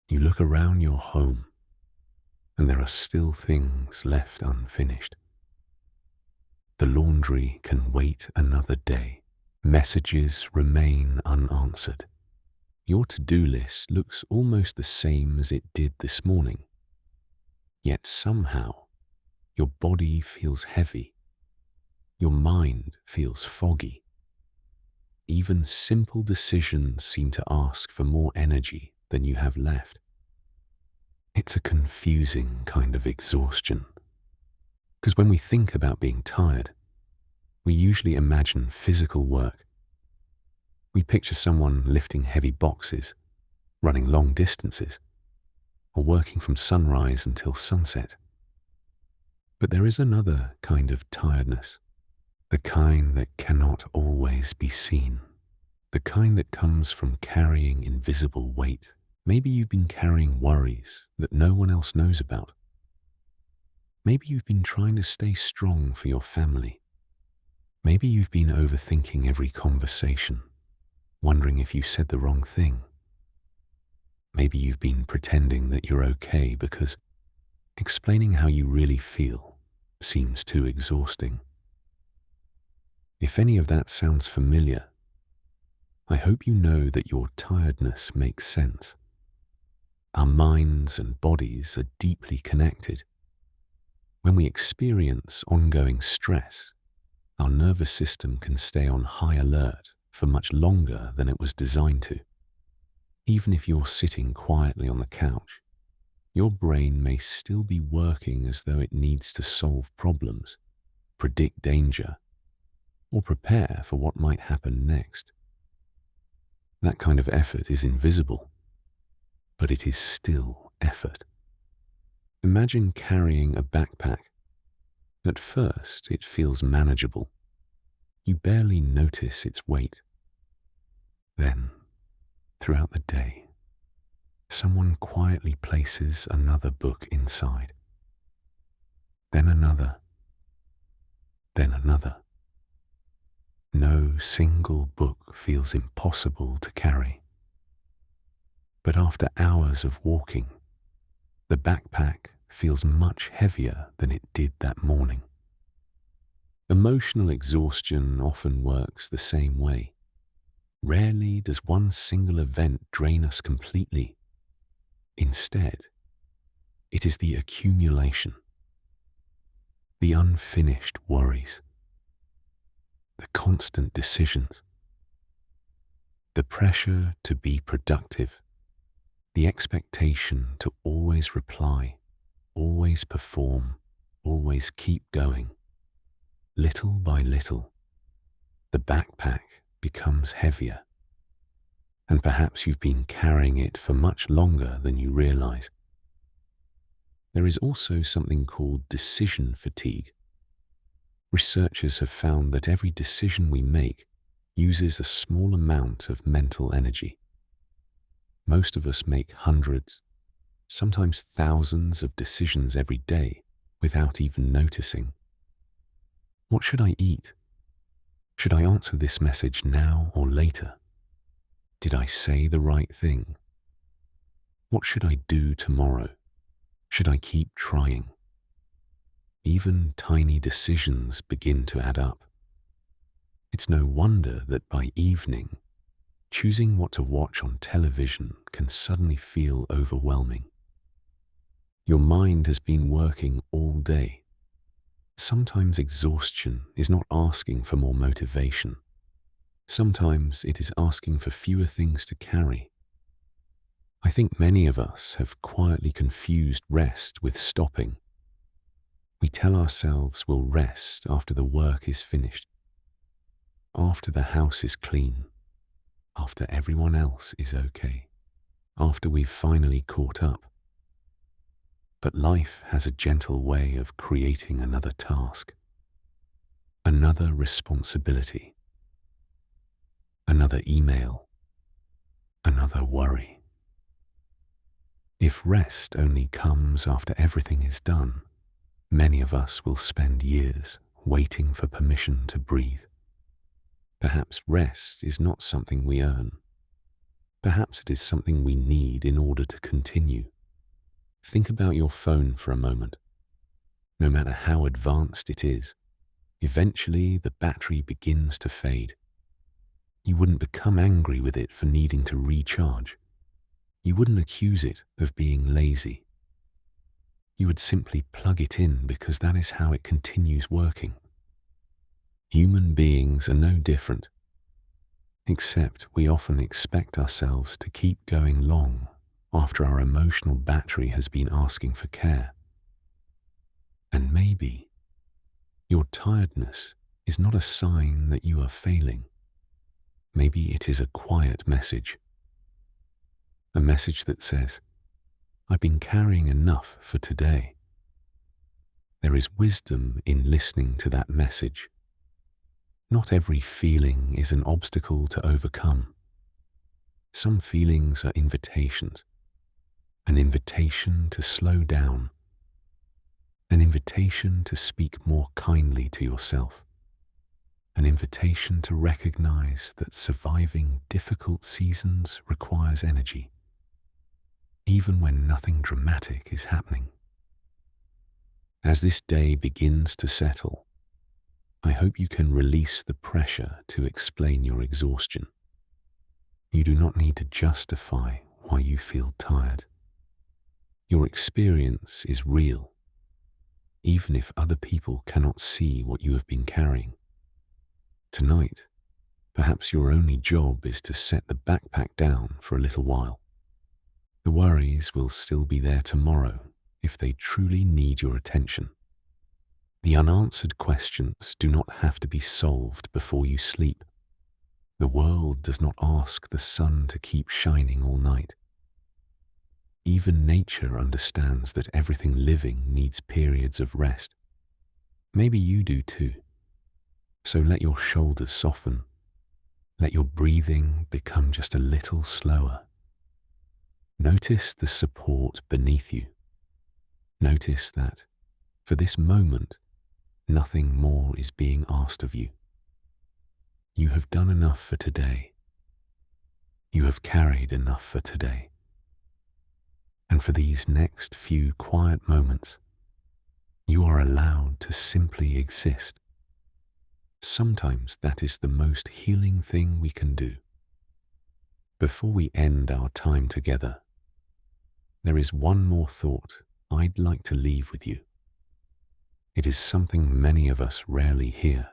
You look around your home, and there are still things left unfinished. The laundry can wait another day. Messages remain unanswered. Your to-do list looks almost the same as it did this morning. Yet somehow, your body feels heavy. Your mind feels foggy. Even simple decisions seem to ask for more energy than you have left. It's a confusing kind of exhaustion. Because when we think about being tired, we usually imagine physical work. We picture someone lifting heavy boxes, running long distances, or working from sunrise until sunset. But there is another kind of tiredness, the kind that cannot always be seen, the kind that comes from carrying invisible weight. Maybe you've been carrying worries that no one else knows about. Maybe you've been trying to stay strong for your family. Maybe you've been overthinking every conversation, wondering if you said the wrong thing. Maybe you've been pretending that you're okay because explaining how you really feel seems too exhausting. If any of that sounds familiar, I hope you know that your tiredness makes sense. Our minds and bodies are deeply connected. When we experience ongoing stress, our nervous system can stay on high alert for much longer than it was designed to. Even if you're sitting quietly on the couch, your brain may still be working as though it needs to solve problems, predict danger, or prepare for what might happen next. That kind of effort is invisible, but it is still effort. Imagine carrying a backpack. At first, it feels manageable. You barely notice its weight. Then, throughout the day, someone quietly places another book inside. Then another. Then another. No single book feels impossible to carry. But after hours of walking, the backpack feels much heavier than it did that morning. Emotional exhaustion often works the same way. Rarely does one single event drain us completely. Instead, it is the accumulation, the unfinished worries, the constant decisions, the pressure to be productive, the expectation to always reply, always perform, always keep going. Little by little, the backpack becomes heavier, and perhaps you've been carrying it for much longer than you realize. There is also something called decision fatigue. Researchers have found that every decision we make uses a small amount of mental energy. Most of us make hundreds, sometimes thousands of decisions every day without even noticing. What should I eat? Should I answer this message now or later? Did I say the right thing? What should I do tomorrow? Should I keep trying? Even tiny decisions begin to add up. It's no wonder that by evening, choosing what to watch on television can suddenly feel overwhelming. Your mind has been working all day. Sometimes exhaustion is not asking for more motivation. Sometimes it is asking for fewer things to carry. I think many of us have quietly confused rest with stopping. We tell ourselves we'll rest after the work is finished, after the house is clean, after everyone else is okay, after we've finally caught up. But life has a gentle way of creating another task, another responsibility, another email, another worry. If rest only comes after everything is done, many of us will spend years waiting for permission to breathe. Perhaps rest is not something we earn. Perhaps it is something we need in order to continue. Think about your phone for a moment. No matter how advanced it is, eventually the battery begins to fade. You wouldn't become angry with it for needing to recharge. You wouldn't accuse it of being lazy. You would simply plug it in because that is how it continues working. Human beings are no different, except we often expect ourselves to keep going long after our emotional battery has been asking for care. And maybe your tiredness is not a sign that you are failing. Maybe it is a quiet message. A message that says, I've been carrying enough for today. There is wisdom in listening to that message. Not every feeling is an obstacle to overcome. Some feelings are invitations. An invitation to slow down. An invitation to speak more kindly to yourself. An invitation to recognize that surviving difficult seasons requires energy, even when nothing dramatic is happening. As this day begins to settle, I hope you can release the pressure to explain your exhaustion. You do not need to justify why you feel tired. Your experience is real, even if other people cannot see what you have been carrying. Tonight, perhaps your only job is to set the backpack down for a little while. The worries will still be there tomorrow if they truly need your attention. The unanswered questions do not have to be solved before you sleep. The world does not ask the sun to keep shining all night. Even nature understands that everything living needs periods of rest. Maybe you do too. So let your shoulders soften. Let your breathing become just a little slower. Notice the support beneath you. Notice that, for this moment, nothing more is being asked of you. You have done enough for today. You have carried enough for today. And for these next few quiet moments, you are allowed to simply exist. Sometimes that is the most healing thing we can do. Before we end our time together, there is one more thought I'd like to leave with you. It is something many of us rarely hear.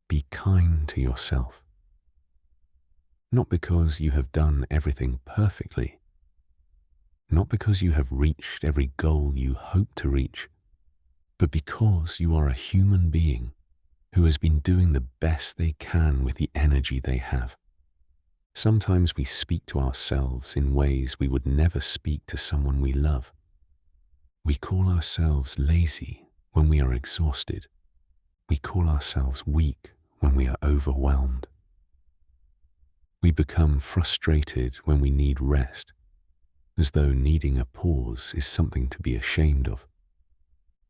Be kind to yourself. Not because you have done everything perfectly, not because you have reached every goal you hope to reach, but because you are a human being who has been doing the best they can with the energy they have. Sometimes we speak to ourselves in ways we would never speak to someone we love. We call ourselves lazy when we are exhausted. We call ourselves weak when we are overwhelmed. We become frustrated when we need rest, as though needing a pause is something to be ashamed of.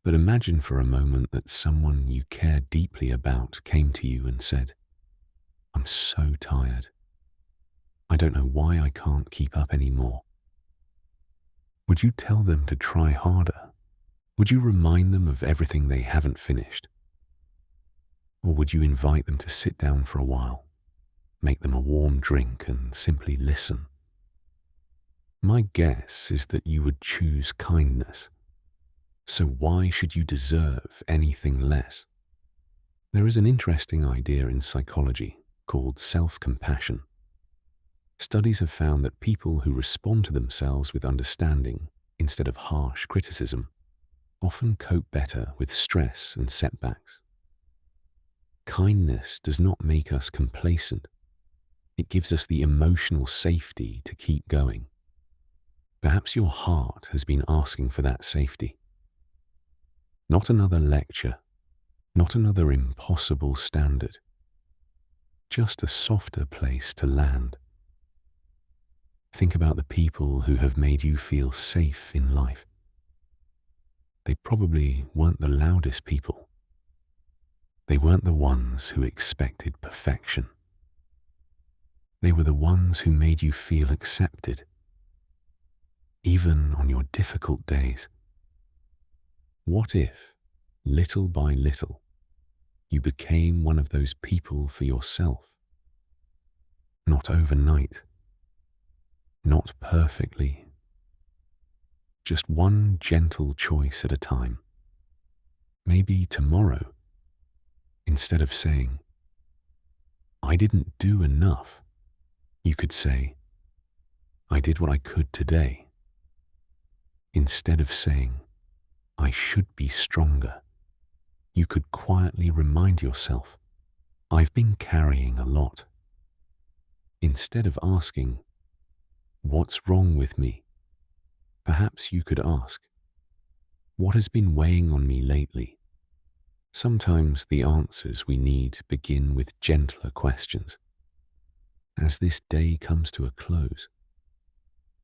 But imagine for a moment that someone you care deeply about came to you and said, "I'm so tired. I don't know why I can't keep up anymore." Would you tell them to try harder? Would you remind them of everything they haven't finished? Or would you invite them to sit down for a while, make them a warm drink and simply listen? My guess is that you would choose kindness. So why should you deserve anything less? There is an interesting idea in psychology called self-compassion. Studies have found that people who respond to themselves with understanding instead of harsh criticism often cope better with stress and setbacks. Kindness does not make us complacent. It gives us the emotional safety to keep going. Perhaps your heart has been asking for that safety. Not another lecture, not another impossible standard, just a softer place to land. Think about the people who have made you feel safe in life. They probably weren't the loudest people. They weren't the ones who expected perfection. They were the ones who made you feel accepted, even on your difficult days. What if, little by little, you became one of those people for yourself? Not overnight, not perfectly, just one gentle choice at a time. Maybe tomorrow, instead of saying, "I didn't do enough," you could say, "I did what I could today." Instead of saying, "I should be stronger," you could quietly remind yourself, "I've been carrying a lot." Instead of asking, "What's wrong with me?" perhaps you could ask, "What has been weighing on me lately?" Sometimes the answers we need begin with gentler questions. As this day comes to a close,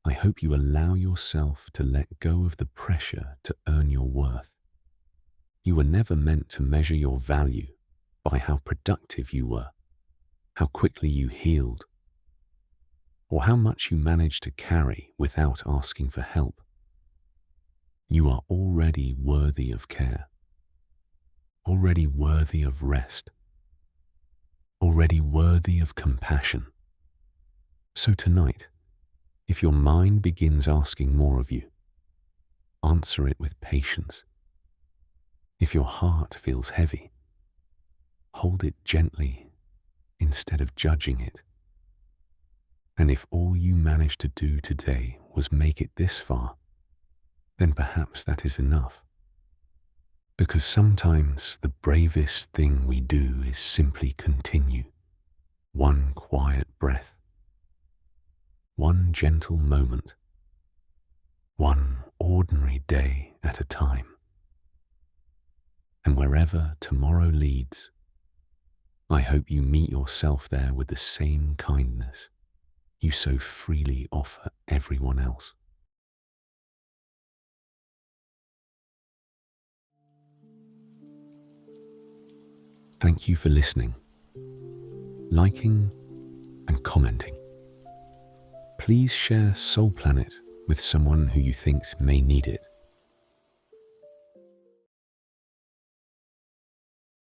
I hope you allow yourself to let go of the pressure to earn your worth. You were never meant to measure your value by how productive you were, how quickly you healed, or how much you managed to carry without asking for help. You are already worthy of care, already worthy of rest, already worthy of compassion. So tonight, if your mind begins asking more of you, answer it with patience. If your heart feels heavy, hold it gently instead of judging it. And if all you managed to do today was make it this far, then perhaps that is enough. Because sometimes the bravest thing we do is simply continue. One quiet breath, one gentle moment, one ordinary day at a time. And wherever tomorrow leads, I hope you meet yourself there with the same kindness you so freely offer everyone else. Thank you for listening, liking, and commenting. Please share Soul Planet with someone who you think may need it.